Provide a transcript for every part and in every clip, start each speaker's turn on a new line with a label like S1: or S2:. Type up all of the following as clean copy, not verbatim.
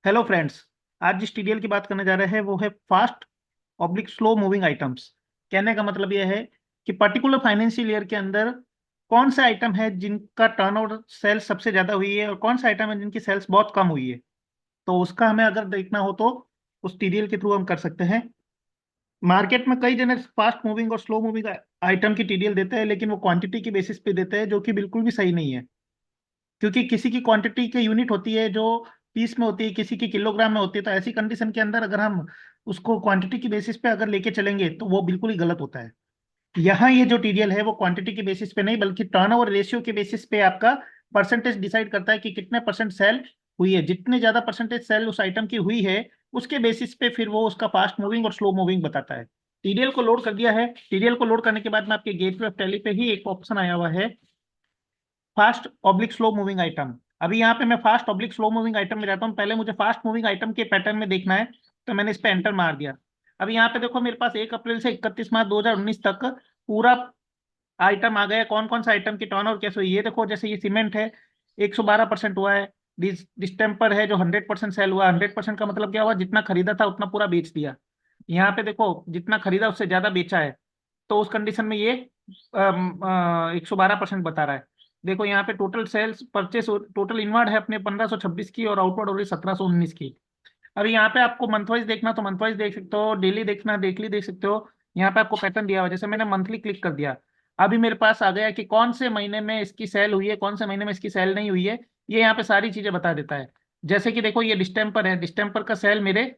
S1: Hello friends. आज जिस TDL की बात करने जा रहे हैं वो है fast oblique slow moving items. कहने का मतलब यह है कि पर्टिकुलर फाइनेंशियल ईयर के अंदर कौन से आइटम है जिनका टर्नओवर सेल्स सबसे ज्यादा हुई है और कौन से आइटम है जिनकी सेल्स बहुत कम हुई है। तो उसका हमें अगर देखना हो तो उस टीडीएल के थ्रू हम कर सकते हैं। मार्केट में कई जने फास्ट मूविंग और स्लो मूविंग आइटम की टीडीएल देते हैं, लेकिन वो क्वांटिटी के बेसिस पे देते हैं, जो कि बिल्कुल भी सही नहीं है। क्योंकि किसी की क्वांटिटी के यूनिट होती है जो पीस में होती है, किसी की किलोग्राम में होती है। तो ऐसी कंडीशन के अंदर अगर हम उसको क्वांटिटी की बेसिस पे अगर लेके चलेंगे तो वो बिल्कुल ही गलत होता है। यहाँ ये जो टीडीएल है वो क्वांटिटी के बेसिस पे नहीं बल्कि टर्नओवर रेशियो के बेसिस पे आपका परसेंटेज डिसाइड करता है कि कितने परसेंट सेल हुई है। जितने ज्यादा परसेंटेज सेल उस आइटम की हुई है उसके बेसिस पे फिर वो उसका फास्ट मूविंग और स्लो मूविंग बताता है। टीडीएल को लोड कर दिया है। टीडीएल को लोड करने के बाद में आपके गेटवे ऑफ टैली पे ही एक ऑप्शन आया हुआ है fast oblique slow moving item. अभी यहाँ पे मैं fast oblique slow moving item में रहता हूँ। पहले मुझे फास्ट मूविंग आइटम के पैटर्न में देखना है, तो मैंने इस पे एंटर मार दिया। अभी यहाँ पे देखो मेरे पास 1 अप्रैल से 31 मार्च 2019 तक पूरा आइटम आ गया। कौन कौन सा आइटम की टर्नओवर कैसे हुई ये देखो। जैसे ये सीमेंट है, 112% हुआ है। डिस्टेम्पर है जो 100% सेल हुआ। 100% का मतलब क्या हुआ, जितना खरीदा था उतना पूरा बेच दिया। यहाँ पे देखो जितना खरीदा उससे ज्यादा बेचा है, तो उस कंडीशन में ये 112% बता रहा है। देखो यहाँ पे total sales purchase, total inward है अपने 1526 की और आउटवर्ड हो रही 1719 की। अभी यहाँ पे आपको मंथ वाइज देखना तो मंथ वाइज देख सकते हो, डेली देखना डेली देख सकते हो। यहाँ पे आपको पैटर्न दिया हुआ है। जैसे मैंने मंथली क्लिक कर दिया, अभी मेरे पास आ गया कि कौन से महीने में इसकी सेल हुई है, कौन से महीने में इसकी सेल नहीं हुई है। ये यहाँ पे सारी चीजें बता देता है। जैसे कि देखो ये डिस्टेम्पर है, डिस्टेम्पर का सेल मेरे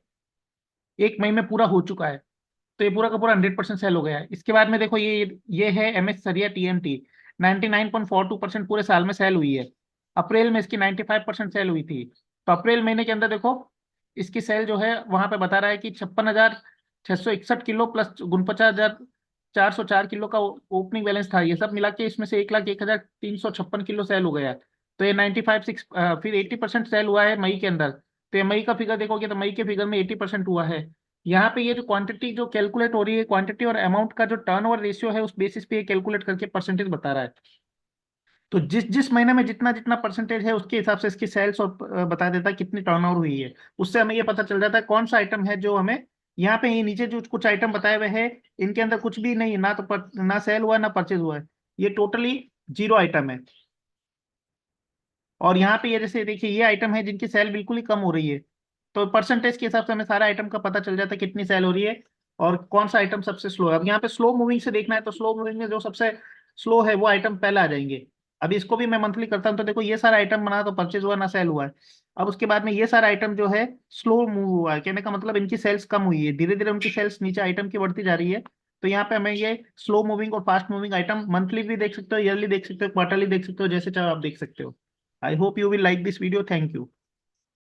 S1: 1 मई में पूरा हो चुका है। तो ये पूरा का पूरा 100% सेल हो गया है। इसके बाद में देखो ये है एमएस सरिया टीएमटी। 99.42% पूरे साल में सेल हुई है। अप्रैल में इसकी 95% सेल हुई थी। तो अप्रैल महीने के अंदर देखो इसकी सेल जो है वहां पे बता रहा है कि 56,661 किलो प्लस 49,404 किलो का ओपनिंग बैलेंस था। ये सब मिला के इसमें से 1,01,356 किलो सेल हो गया है। तो ये 95 6 फिर 80% सेल हुआ है मई के अंदर। तो ये मई का फिगर देखोगे तो मई के फिगर में 80% हुआ है। यहाँ पे ये जो क्वांटिटी जो कैलकुलेट हो रही है, क्वांटिटी और अमाउंट का जो टर्नओवर रेशियो है उस बेसिस पे ये कैलकुलेट करके परसेंटेज बता रहा है। तो जिस जिस महीने में जितना जितना परसेंटेज है उसके हिसाब से इसकी सेल्स और बता देता है कितनी टर्नओवर हुई है। उससे हमें ये पता चल जाता है कौन सा आइटम है जो हमें यहाँ पे ये नीचे जो कुछ आइटम बताए हुए हैं इनके अंदर कुछ भी नहीं, ना तो ना सेल हुआ है ना परचेज हुआ है। ये टोटली जीरो आइटम है। और यहाँ पे ये जैसे देखिए ये आइटम है जिनकी सेल बिल्कुल ही कम हो रही है। तो परसेंटेज के हिसाब से हमें सारा आइटम का पता चल जाता है कितनी सेल हो रही है और कौन सा आइटम सबसे स्लो है। अब यहाँ पे स्लो मूविंग से देखना है तो स्लो मूविंग में जो सबसे स्लो है वो आइटम पहले आ जाएंगे। अभी इसको भी मैं मंथली करता हूँ तो देखो ये सारा आइटम बना तो परचेज हुआ ना सेल हुआ है। अब उसके बाद में ये सारा आइटम जो है स्लो मूव हुआ है। कहने का मतलब इनकी सेल्स कम हुई है, धीरे धीरे उनकी सेल्स नीचे आइटम की बढ़ती जा रही है। तो यहाँ पे हमें ये स्लो मूविंग और फास्ट मूविंग आइटम मंथली भी देख सकते हो, ईयरली देख सकते हो, क्वार्टरली देख सकते हो, जैसे चाहे आप देख सकते हो। I hope you will like this video. Thank you.